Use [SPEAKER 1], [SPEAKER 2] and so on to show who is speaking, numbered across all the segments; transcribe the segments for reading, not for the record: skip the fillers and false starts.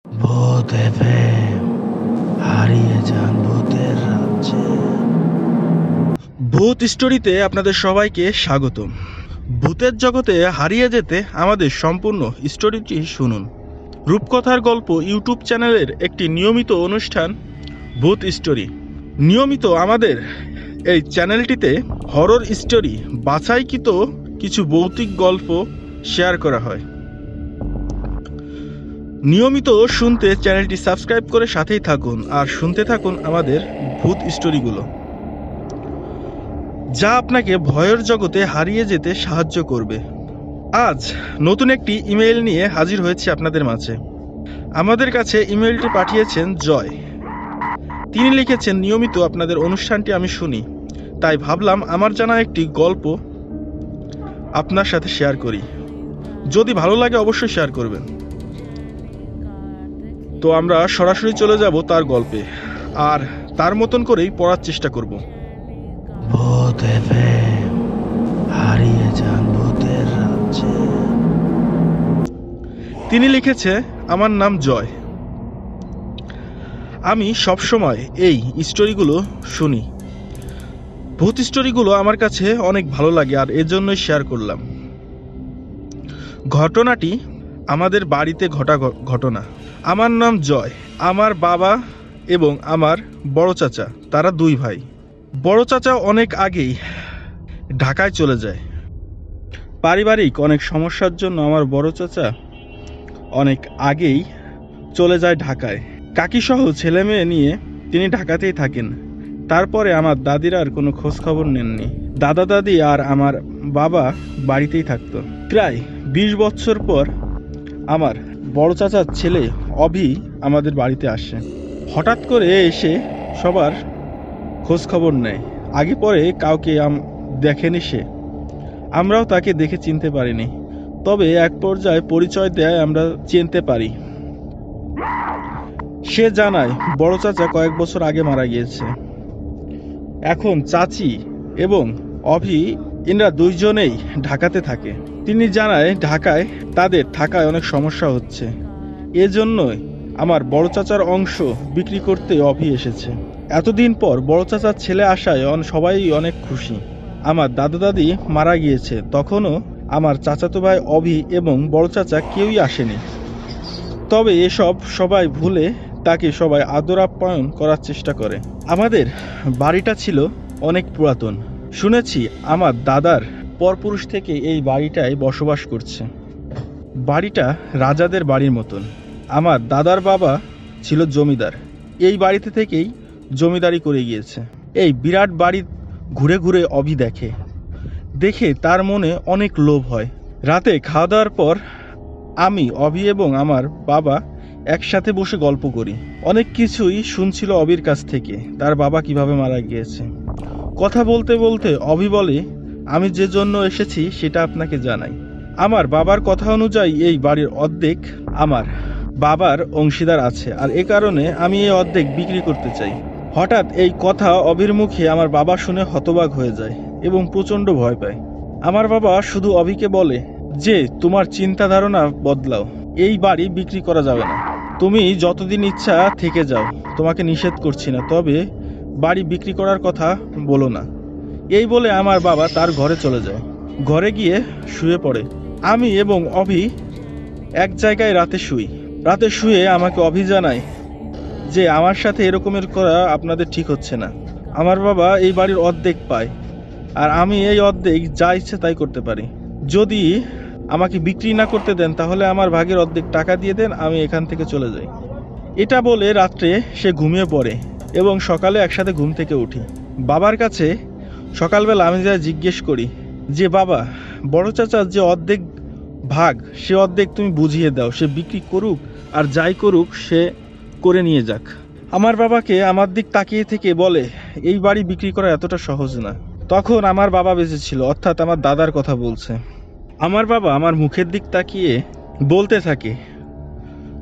[SPEAKER 1] ভূত এফএম, হারিয়ে যান ভূতের রাজ্যে।
[SPEAKER 2] ভূত স্টোরিতে আপনাদের সবাইকে স্বাগতম। ভূতের জগতে হারিয়ে যেতে আমাদের সম্পূর্ণ স্টোরিটি শুনুন। রূপকথার গল্প ইউটিউব চ্যানেলের একটি নিয়মিত অনুষ্ঠান ভূত স্টোরি। নিয়মিত আমাদের এই চ্যানেলটিতে হরর স্টোরি বাছাইকৃত কিছু ভৌতিক গল্প শেয়ার করা হয়। নিয়মিত শুনতে চ্যানেলটি সাবস্ক্রাইব করে সাথেই থাকুন আর শুনতে থাকুন আমাদের ভূত স্টোরিগুলো, যা আপনাকে ভয়ের জগতে হারিয়ে যেতে সাহায্য করবে। আজ নতুন একটি ইমেল নিয়ে হাজির হয়েছে আপনাদের মাঝে। আমাদের কাছে ইমেলটি পাঠিয়েছেন জয়। তিনি লিখেছেন, নিয়মিত আপনাদের অনুষ্ঠানটি আমি শুনি, তাই ভাবলাম আমার জানা একটি গল্প আপনার সাথে শেয়ার করি। যদি ভালো লাগে অবশ্যই শেয়ার করবেন। তো আমরা সরাসরি চলে যাব তার গল্পে, আর তার মতন করেই পড়ার চেষ্টা করব।
[SPEAKER 1] ভূত এফএম, হারিয়ে যান ভূতের রাজ্যে।
[SPEAKER 2] তিনি লিখেছে, আমার নাম জয়। আমি সবসময় এই স্টোরিগুলো শুনি। ভূত স্টোরিগুলো আমার কাছে অনেক ভালো লাগে, আর এজন্যই শেয়ার করলাম। ঘটনাটি আমাদের বাড়িতে ঘটা ঘটনা। আমার নাম জয়। আমার বাবা এবং আমার বড় চাচা, তারা দুই ভাই। বড় চাচা অনেক আগেই ঢাকায় চলে যায়। পারিবারিক অনেক সমস্যার জন্য আমার বড় চাচা অনেক আগেই চলে যায় ঢাকায়। কাকিসহ ছেলে মেয়ে নিয়ে তিনি ঢাকাতেই থাকেন। তারপরে আমার দাদির আর কোনো খোঁজ খবর নেননি। দাদা দাদি আর আমার বাবা বাড়িতেই থাকতো। প্রায় 20 বছর পর আমার বড় চাচার ছেলে অভি আমাদের বাড়িতে আসে। হঠাৎ করে এসে সবার খোঁজ খবর নেয়। আগে পরে কাউকে দেখেনি সে। আমরাও তাকে দেখে চিনতে পারিনি। তবে এক পর্যায়ে পরিচয় দেয়, আমরা চিনতে পারি। সে জানায় বড় চাচা কয়েক বছর আগে মারা গিয়েছে। এখন চাচি এবং অভি এরা দুইজনেই ঢাকাতে থাকে। তিনি জানায় ঢাকায় তাদের থাকায় অনেক সমস্যা হচ্ছে। এজন্যই আমার বড় চাচার অংশ বিক্রি করতে অভি এসেছে। এতদিন পর বড় চাচার ছেলে আসায় সবাই অনেক খুশি। আমার দাদা দাদি মারা গিয়েছে, তখনও আমার চাচাতো ভাই অভি এবং বড় চাচা কেউই আসেনি। তবে এসব সবাই ভুলে তাকে সবাই আদর আপ্যায়ন করার চেষ্টা করে। আমাদের বাড়িটা ছিল অনেক পুরাতন। শুনেছি আমার দাদার পরপুরুষ থেকে এই বাড়িটায় বসবাস করছে। বাড়িটা রাজাদের বাড়ির মতন। আমার দাদার বাবা ছিল জমিদার। এই বাড়িতে থেকেই জমিদারি করে গিয়েছে। এই বিরাট বাড়ি ঘুরে ঘুরে অভি দেখে তার মনে অনেক লোভ হয়। রাতে খাওয়া দাওয়ার পর আমি, অভি এবং আমার বাবা একসাথে বসে গল্প করি। অনেক কিছুই শুনছিল অভির কাছ থেকে, তার বাবা কিভাবে মারা গিয়েছে। কথা বলতে বলতে অভি বলে, আমি যে জন্য এসেছি সেটা আপনাকে জানাই। আমার বাবার কথা অনুযায়ী এই বাড়ির অর্ধেক আমার বাবার অংশীদার আছে, আর এ কারণে আমি এই অর্ধেক বিক্রি করতে চাই। হঠাৎ এই কথা অভির মুখে আমার বাবা শুনে হতবাক হয়ে যায় এবং প্রচণ্ড ভয় পায়। আমার বাবা শুধু অভিকে বলে যে, তোমার চিন্তা ধারণা বদলাও, এই বাড়ি বিক্রি করা যাবে না। তুমি যতদিন ইচ্ছা থেকে যাও, তোমাকে নিষেধ করছি না, তবে বাড়ি বিক্রি করার কথা বলো না। এই বলে আমার বাবা তার ঘরে চলে যায়। ঘরে গিয়ে শুয়ে পড়ে। আমি এবং অভি এক জায়গায় রাতে শুয়ে আমাকে অভি জানায় যে, আমার সাথে এরকমের করা আপনাদের ঠিক হচ্ছে না। আমার বাবা এই বাড়ির অর্ধেক পায়, আর আমি এই অর্ধেক যা ইচ্ছে তাই করতে পারি। যদি আমাকে বিক্রি না করতে দেন তাহলে আমার ভাগের অর্ধেক টাকা দিয়ে দেন, আমি এখান থেকে চলে যাই। এটা বলে রাত্রে সে ঘুমিয়ে পড়ে এবং সকালে একসাথে ঘুম থেকে উঠি। বাবার কাছে সকালবেলা আমি যা জিজ্ঞেস করি যে, বাবা, বড় চাচার যে অর্ধেক ভাগ সে অর্ধেক তুমি বুঝিয়ে দাও, সে বিক্রি করুক আর যাই করুক সে করে নিয়ে যাক। আমার বাবাকে আমার দিক তাকিয়ে থেকে বলে, এই বাড়ি বিক্রি করা এতটা সহজ না। তখন আমার বাবা বেঁচে ছিল, অর্থাৎ আমার দাদার কথা বলছে। আমার বাবা আমার মুখের দিক তাকিয়ে বলতে থাকে,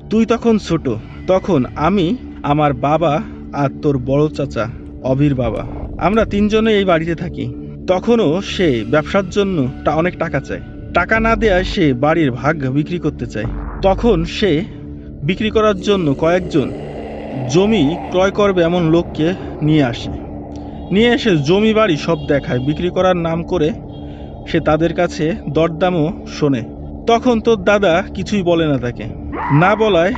[SPEAKER 2] তুই তখন ছোট, তখন আমি, আমার বাবা আর তোর বড় চাচা অভির বাবা, আমরা তিনজনে এই বাড়িতে থাকি। তখনও সে ব্যবসার জন্য অনেক টাকা চায়। টাকা না দেওয়ায় সে বাড়ির ভাগ বিক্রি করতে চায়। তখন সে বিক্রি করার জন্য কয়েকজন জমি ক্রয় করবে এমন লোককে নিয়ে আসে। নিয়ে এসে জমি বাড়ি সব দেখায়, বিক্রি করার নাম করে সে তাদের কাছে দরদামও শোনে। তখন তোর দাদা কিছুই বলে না তাকে। না বলায়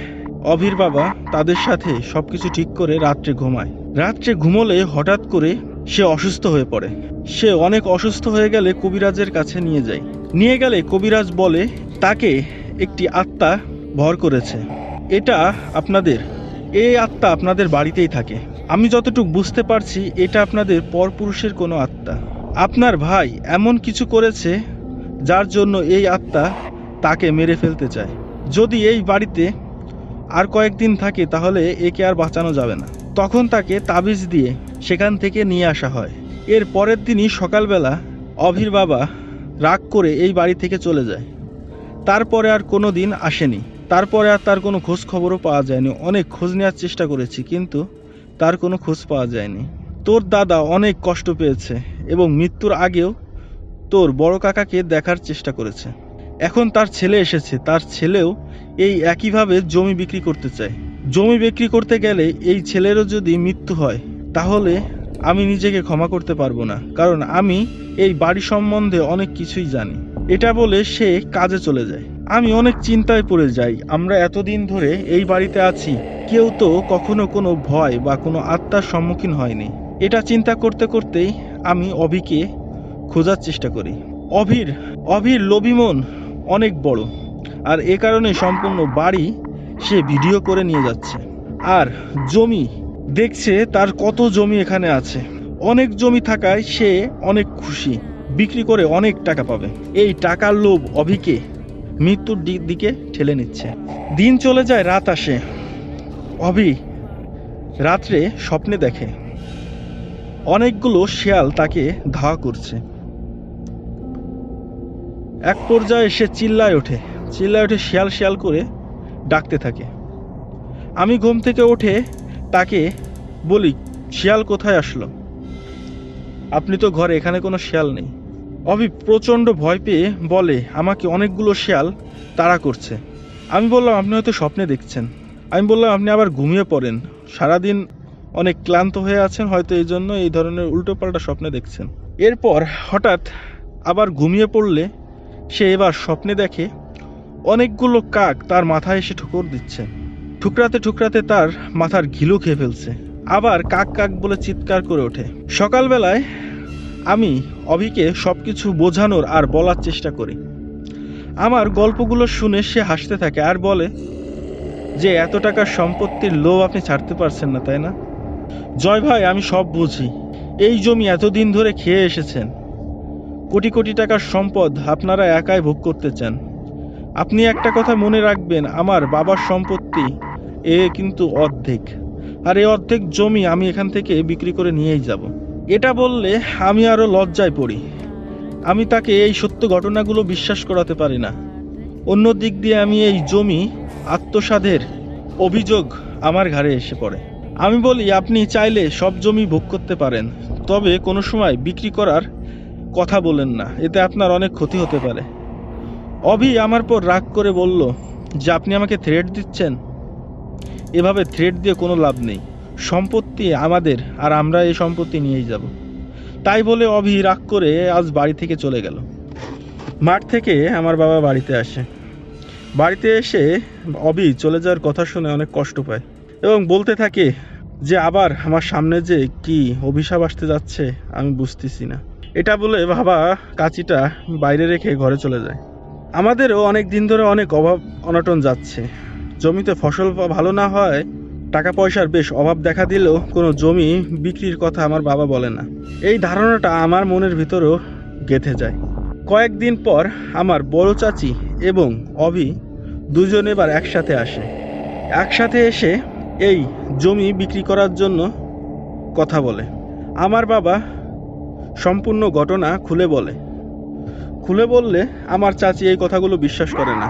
[SPEAKER 2] অভির বাবা তাদের সাথে সবকিছু ঠিক করে রাত্রে ঘুমায়। রাত্রে ঘুমোলে হঠাৎ করে সে অসুস্থ হয়ে পড়ে। সে অনেক অসুস্থ হয়ে গেলে কবিরাজের কাছে নিয়ে যায়। নিয়ে গেলে কবিরাজ বলে তাকে একটি আত্মা ভর করেছে। এই আত্মা আপনাদের বাড়িতেই থাকে। আমি যতটুকু বুঝতে পারছি এটা আপনাদের পরপুরুষের কোনো আত্মা। আপনার ভাই এমন কিছু করেছে যার জন্য এই আত্মা তাকে মেরে ফেলতে চায়। যদি এই বাড়িতে আর কয়েকদিন থাকে তাহলে একে আর বাঁচানো যাবে না। তখন তাকে তাবিজ দিয়ে সেখান থেকে নিয়ে আসা হয়। এর পরের দিনই সকালবেলা অভির বাবা রাগ করে এই বাড়ি থেকে চলে যায়। তারপরে আর কোনো দিন আসেনি। তারপরে আর তার কোনো খোঁজ খবরও পাওয়া যায়নি। অনেক খোঁজ নেওয়ার চেষ্টা করেছি কিন্তু তার কোনো খোঁজ পাওয়া যায়নি। তোর দাদা অনেক কষ্ট পেয়েছে এবং মৃত্যুর আগেও তোর বড় কাকাকে দেখার চেষ্টা করেছে। এখন তার ছেলে এসেছে, তার ছেলেও এই একইভাবে জমি বিক্রি করতে চায়। জমি বিক্রি করতে গেলে এই ছেলেরও যদি মৃত্যু হয় তাহলে আমি নিজেকে ক্ষমা করতে পারবো না, কারণ আমি এই বাড়ি সম্বন্ধে অনেক কিছুই জানি। এটা বলে সে কাজে চলে যায়। আমি অনেক চিন্তায় পড়ে যাই। আমরা এতদিন ধরে এই বাড়িতে আছি, কেউ তো কখনো কোনো ভয় বা কোনো আত্মার সম্মুখীন হয়নি। এটা চিন্তা করতে করতেই আমি অভিকে খোঁজার চেষ্টা করি। অভির লোভী মন অনেক বড়, আর এ কারণে সম্পূর্ণ বাড়ি সে ভিডিও করে নিয়ে যাচ্ছে। আর জমি দেখছে তার কত জমি এখানে আছে। অনেক জমি থাকায় সে অনেক খুশি, বিক্রি করে অনেক টাকা পাবে। এই টাকার লোভ অভিকে মৃত্যুর দিকে ঠেলে নিচ্ছে। দিন চলে যায়, রাত আসে। অভি রাত্রে স্বপ্নে দেখে অনেকগুলো শিয়াল তাকে ধাওয়া করছে। এক পর্যায়ে সে চিল্লায় ওঠে শিয়াল শিয়াল করে ডাকতে থাকে। আমি ঘুম থেকে উঠে তাকে বলি, শিয়াল কোথায় আসলো? আপনি তো ঘরে, এখানে কোনো শিয়াল নেই। অভি প্রচণ্ড ভয় পেয়ে বলে আমাকে অনেকগুলো শিয়াল তাড়া করছে। আমি বললাম আপনি হয়তো স্বপ্নে দেখছেন। আমি বললাম আপনি আবার ঘুমিয়ে পড়েন, সারাদিন অনেক ক্লান্ত হয়ে আছেন, হয়তো এই জন্য এই ধরনের উল্টোপাল্টা স্বপ্নে দেখছেন। এরপর হঠাৎ আবার ঘুমিয়ে পড়লে সে এবার স্বপ্নে দেখে অনেকগুলো কাক তার মাথায় এসে ঠুকর দিচ্ছে। ঠুকরাতে তার মাথার ঘিলু খেয়ে ফেলছে। আবার কাক কাক বলে চিৎকার করে ওঠে। সকালবেলায় আমি অভিকে সবকিছু বোঝানোর আর বলার চেষ্টা করি। আমার গল্পগুলো শুনে সে হাসতে থাকে আর বলে যে এত টাকার সম্পত্তির লোভ আপনি ছাড়তে পারছেন না, তাই না? জয় ভাই, আমি সব বুঝি। এই জমি এতদিন ধরে খেয়ে এসেছেন, কোটি কোটি টাকার সম্পদ আপনারা একাই ভোগ করতে চান। আপনি একটা কথা মনে রাখবেন, আমার বাবার সম্পত্তি কিন্তু অর্ধেক, আর এই অর্ধেক জমি আমি এখান থেকে বিক্রি করে নিয়েই যাব। এটা বললে আমি আরো লজ্জায় পড়ি। আমি তাকে এই সত্য ঘটনাগুলো বিশ্বাস করাতে পারি না। অন্য দিক দিয়ে আমি এই জমি আত্মসাধের অভিযোগ আমার ঘাড়ে এসে পড়ে। আমি বলি আপনি চাইলে সব জমি ভোগ করতে পারেন, তবে কোনো সময় বিক্রি করার কথা বলেন না, এতে আপনার অনেক ক্ষতি হতে পারে। অভি আমার পর রাগ করে বলল যে আপনি আমাকে থ্রেট দিচ্ছেন। এভাবে থ্রেট দিয়ে কোনো লাভ নেই, সম্পত্তি আমাদের আর আমরা এই সম্পত্তি নিয়েই যাব। তাই বলে অভি রাগ করে আজ বাড়ি থেকে চলে গেল। মাঠ থেকে আমার বাবা বাড়িতে আসে। বাড়িতে এসে অভি চলে যাওয়ার কথা শুনে অনেক কষ্ট পায় এবং বলতে থাকে যে আবার আমার সামনে যে কি অভিশাপ আসতে যাচ্ছে আমি বুঝতেছি না। এটা বলে বাবা কাঁচিটা বাইরে রেখে ঘরে চলে যায়। আমাদেরও অনেক দিন ধরে অনেক অভাব অনটন যাচ্ছে। জমিতে ফসল ভালো না হয়, টাকা পয়সার বেশ অভাব দেখা দিলেও কোনো জমি বিক্রির কথা আমার বাবা বলে না। এই ধারণাটা আমার মনের ভিতরেও গেঁথে যায়। কয়েকদিন পর আমার বড় চাচি এবং অভি দুজনে এবার একসাথে আসে। একসাথে এসে এই জমি বিক্রি করার জন্য কথা বলে। আমার বাবা সম্পূর্ণ ঘটনা খুলে বললে আমার চাচি এই কথাগুলো বিশ্বাস করে না।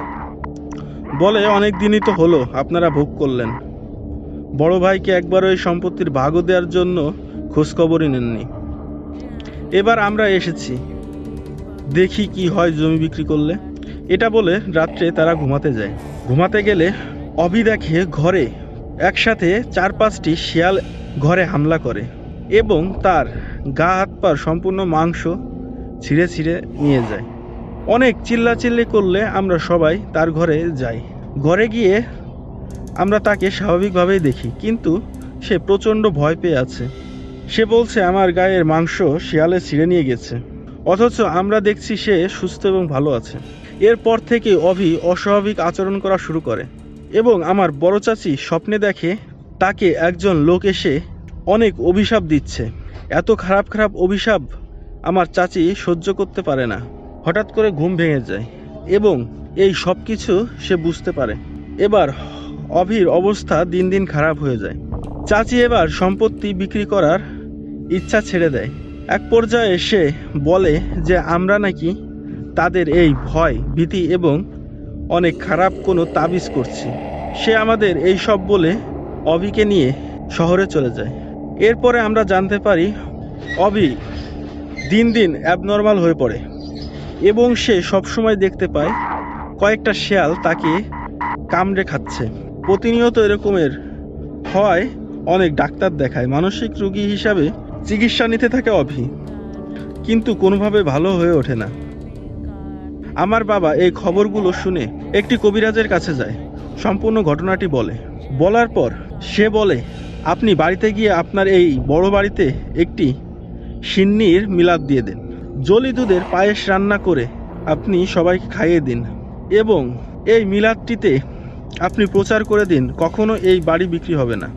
[SPEAKER 2] বলে অনেক দিনই তো হলো আপনারা ভোগ করলেন, বড় ভাইকে একবারও এই সম্পত্তির ভাগও দেওয়ার জন্য খোঁজখবরই নেননি। এবার আমরা এসেছি, দেখি কি হয় জমি বিক্রি করলে। এটা বলে রাত্রে তারা ঘুমাতে যায়। ঘুমাতে গেলে অভি দেখে ঘরে একসাথে 4-5টি শিয়াল ঘরে হামলা করে এবং তার গা হাত পার সম্পূর্ণ মাংস ছিঁড়ে ছিঁড়ে নিয়ে যায়। অনেক চিল্লাচিল্লি করলে আমরা সবাই তার ঘরে যাই। ঘরে গিয়ে আমরা তাকে স্বাভাবিকভাবেই দেখি, কিন্তু সে প্রচণ্ড ভয় পেয়ে আছে। সে বলছে আমার গায়ের মাংস শিয়ালে ছিঁড়ে নিয়ে গেছে, অথচ আমরা দেখছি সে সুস্থ এবং ভালো আছে। এরপর থেকে অভি অস্বাভাবিক আচরণ করা শুরু করে এবং আমার বড় চাচি স্বপ্নে দেখে তাকে একজন লোক এসে অনেক অভিশাপ দিচ্ছে। এত খারাপ খারাপ অভিশাপ আমার চাচি সহ্য করতে পারে না। হঠাৎ করে ঘুম ভেঙে যায় এবং এই সব কিছু সে বুঝতে পারে। এবার অভির অবস্থা দিন দিন খারাপ হয়ে যায়। চাচি এবার সম্পত্তি বিক্রি করার ইচ্ছা ছেড়ে দেয়। এক পর্যায়ে সে বলে যে আমরা নাকি তাদের এই ভয় ভীতি এবং অনেক খারাপ কোনো তাবিজ করছি। সে আমাদের এই সব বলে অভিকে নিয়ে শহরে চলে যায়। এরপরে আমরা জানতে পারি অভি দিন দিন অ্যাবনর্মাল হয়ে পড়ে এবং সে সবসময় দেখতে পায় কয়েকটা শিয়াল তাকে কামড়ে খাচ্ছে। প্রতিনিয়ত এরকমের হয়, অনেক ডাক্তার দেখায়, মানসিক রোগী হিসাবে চিকিৎসা নিতে থাকে অভি, কিন্তু কোনোভাবে ভালো হয়ে ওঠে না। আমার বাবা এই খবরগুলো শুনে একটি কবিরাজের কাছে যায়, সম্পূর্ণ ঘটনাটি বলার পর সে বলে আপনি বাড়িতে গিয়ে আপনার এই বড় বাড়িতে একটি সিন্নির মিলাদ দিয়ে দেন, জলি দুধের পায়েস রান্না করে আপনি সবাইকে খাইয়ে দিন এবং এই মিলাদটিতে আপনি প্রচার করে দিন কখনো এই বাড়ি বিক্রি হবে না,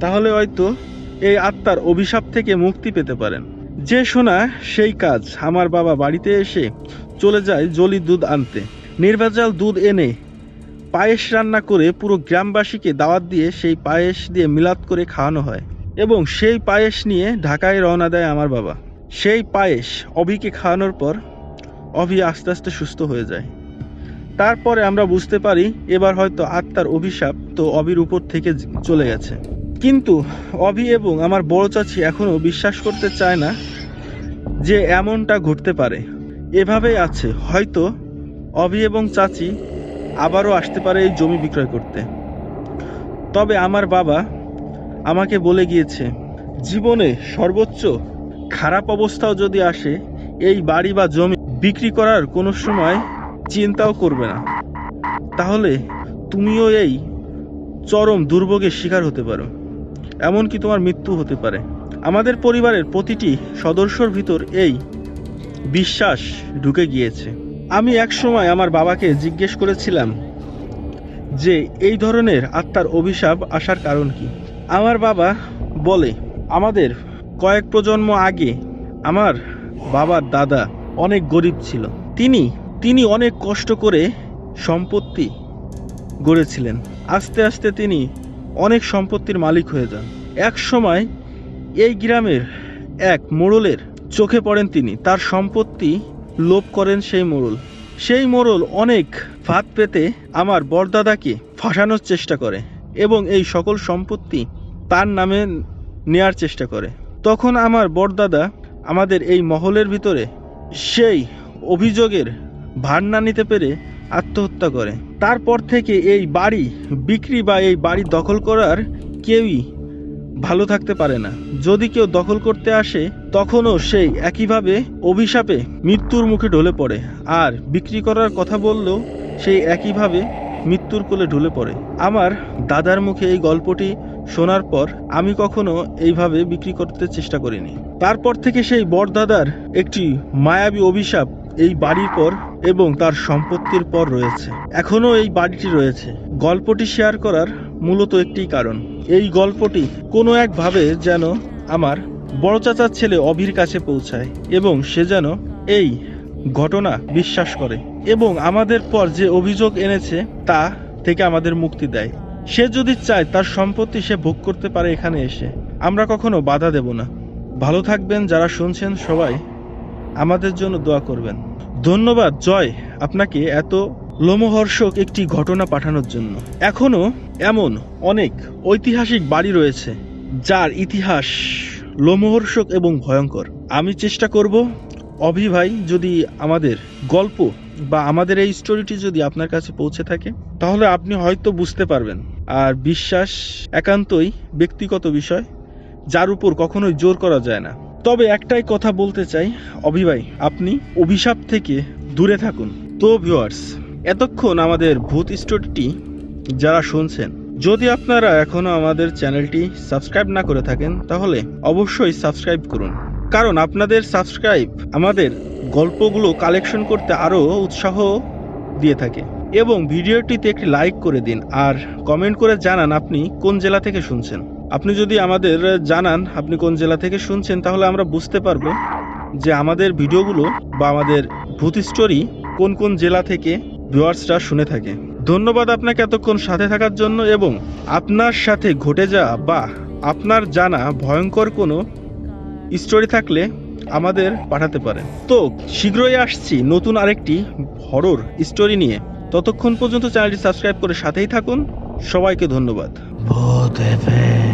[SPEAKER 2] তাহলে হয়তো এই আত্মার অভিশাপ থেকে মুক্তি পেতে পারেন। যে শোনা সেই কাজ। আমার বাবা বাড়িতে এসে চলে যায় জলি দুধ আনতে। নির্ভেজাল দুধ এনে পায়েস রান্না করে পুরো গ্রামবাসীকে দাওয়াত দিয়ে সেই পায়েস দিয়ে মিলাদ করে খাওয়ানো হয় এবং সেই পায়েস নিয়ে ঢাকায় রওনা দেয় আমার বাবা। সেই পায়েস অভিকে খাওয়ানোর পর অভি আস্তে আস্তে সুস্থ হয়ে যায়। তারপরে আমরা বুঝতে পারি এবার হয়তো আত্মার অভিশাপ তো অভির উপর থেকে চলে গেছে, কিন্তু অভি এবং আমার বড় চাচি এখনো বিশ্বাস করতে চায় না যে এমনটা ঘটতে পারে। এভাবেই আছে, হয়তো অভি এবং চাচি আবারও আসতে পারে এই জমি বিক্রয় করতে। তবে আমার বাবা আমাকে বলে গিয়েছে জীবনে সর্বোচ্চ খারাপ অবস্থাও যদি আসে এই বাড়ি বা জমি বিক্রি করার কোনো সময় চিন্তাও করবে না, তাহলে তুমিও এই চরম দুর্ভোগের শিকার হতে পারো, এমনকি তোমার মৃত্যু হতে পারে। আমাদের পরিবারের প্রতিটি সদস্যর ভিতর এই বিশ্বাস ঢুকে গিয়েছে। আমি এক সময় আমার বাবাকে জিজ্ঞেস করেছিলাম যে এই ধরনের আত্মার অভিশাপ আসার কারণ কি। আমার বাবা বলে আমাদের কয়েক প্রজন্ম আগে আমার বাবার দাদা অনেক গরিব ছিল, তিনি অনেক কষ্ট করে সম্পত্তি গড়েছিলেন। আস্তে আস্তে তিনি অনেক সম্পত্তির মালিক হয়ে যান। এক সময় এই গ্রামের এক মোড়লের চোখে পড়েন তিনি, তার সম্পত্তি লোভ করেন সেই মোড়ল অনেক ফাঁদ পেতে আমার বড়দাদাকে ফাঁসানোর চেষ্টা করে এবং এই সকল সম্পত্তি তার নামে নেয়ার চেষ্টা করে। তখন আমার বড়দাদা আমাদের এই মহলের ভিতরে সেই অভিযোগের ভার না নিতে পেরে আত্মহত্যা করে। তারপর থেকে এই বাড়ি বিক্রি বা এই বাড়ি দখল করার কেউই ভালো থাকতে পারে না। যদি কেউ দখল করতে আসে তখনও সেই একইভাবে অভিশাপে মৃত্যুর মুখে ঢলে পড়ে, আর বিক্রি করার কথা বললেও সেই একইভাবে মৃত্যুর কোলে ঢলে পড়ে। আমার দাদার মুখে এই গল্পটি শোনার পর আমি কখনো এইভাবে বিক্রি করতে চেষ্টা করিনি। তারপর থেকে সেই বড়দাদার একটি মায়াবী অভিশাপ এই বাড়ির পর এবং তার সম্পত্তির পর রয়েছে। এখনো এই বাড়িটি রয়েছে। গল্পটি শেয়ার করার মূলত একটি কারণ, এই গল্পটি কোনো একভাবে যেন আমার বড় চাচার ছেলে অভির কাছে পৌঁছায় এবং সে যেন এই ঘটনা বিশ্বাস করে এবং আমাদের পর যে অভিযোগ এনেছে তা থেকে আমাদের মুক্তি দেয়। সে যদি চায় তার সম্পত্তি সে ভোগ করতে পারে এখানে এসে, আমরা কখনো বাধা দেব না। ভালো থাকবেন, যারা শুনছেন সবাই আমাদের জন্য দোয়া করবেন। ধন্যবাদ জয় আপনাকে এত লোমহর্ষক একটি ঘটনা পাঠানোর জন্য। এখনো এমন অনেক ঐতিহাসিক বাড়ি রয়েছে যার ইতিহাস লোমহর্ষক এবং ভয়ঙ্কর। আমি চেষ্টা করব অভি ভাই যদি আমাদের গল্প বা আমাদের এই স্টোরিটি যদি আপনার কাছে পৌঁছে থাকে, তাহলে আপনি হয়তো বুঝতে পারবেন। আর বিশ্বাস একান্তই ব্যক্তিগত বিষয়, যার উপর কখনোই জোর করা যায় না। তবে একটাই কথা বলতে চাই, অভি ভাই, আপনি অভিশাপ থেকে দূরে থাকুন। তো ভিউয়ার্স, এতক্ষণ আমাদের ভূত স্টোরিটি যারা শুনছেন, যদি আপনারা এখনো আমাদের চ্যানেলটি সাবস্ক্রাইব না করে থাকেন, তাহলে অবশ্যই সাবস্ক্রাইব করুন। কারণ আপনাদের সাবস্ক্রাইব আমাদের গল্পগুলো কালেকশন করতে আরও উৎসাহ দিয়ে থাকে। এবং ভিডিওটিতে একটি লাইক করে দিন, আর কমেন্ট করে জানান আপনি কোন জেলা থেকে শুনছেন। আপনি যদি আমাদের জানান আপনি কোন জেলা থেকে শুনছেন, তাহলে আমরা বুঝতে পারবো যে আমাদের ভিডিওগুলো বা আমাদের ভূত স্টোরি কোন কোন জেলা থেকে ভিউয়ার্সরা শুনে থাকে। ধন্যবাদ আপনাকে এতক্ষণ সাথে থাকার জন্য, এবং আপনার সাথে ঘটে যাওয়া বা আপনার জানা ভয়ঙ্কর কোনো স্টোরি থাকলে আমাদের পাঠাতে পারেন। তো শীঘ্রই আসছি নতুন আরেকটি হরর স্টোরি নিয়ে। ততক্ষণ পর্যন্ত চ্যানেলটি সাবস্ক্রাইব করে সাথেই থাকুন। সবাইকে ধন্যবাদ।
[SPEAKER 1] ভূত FM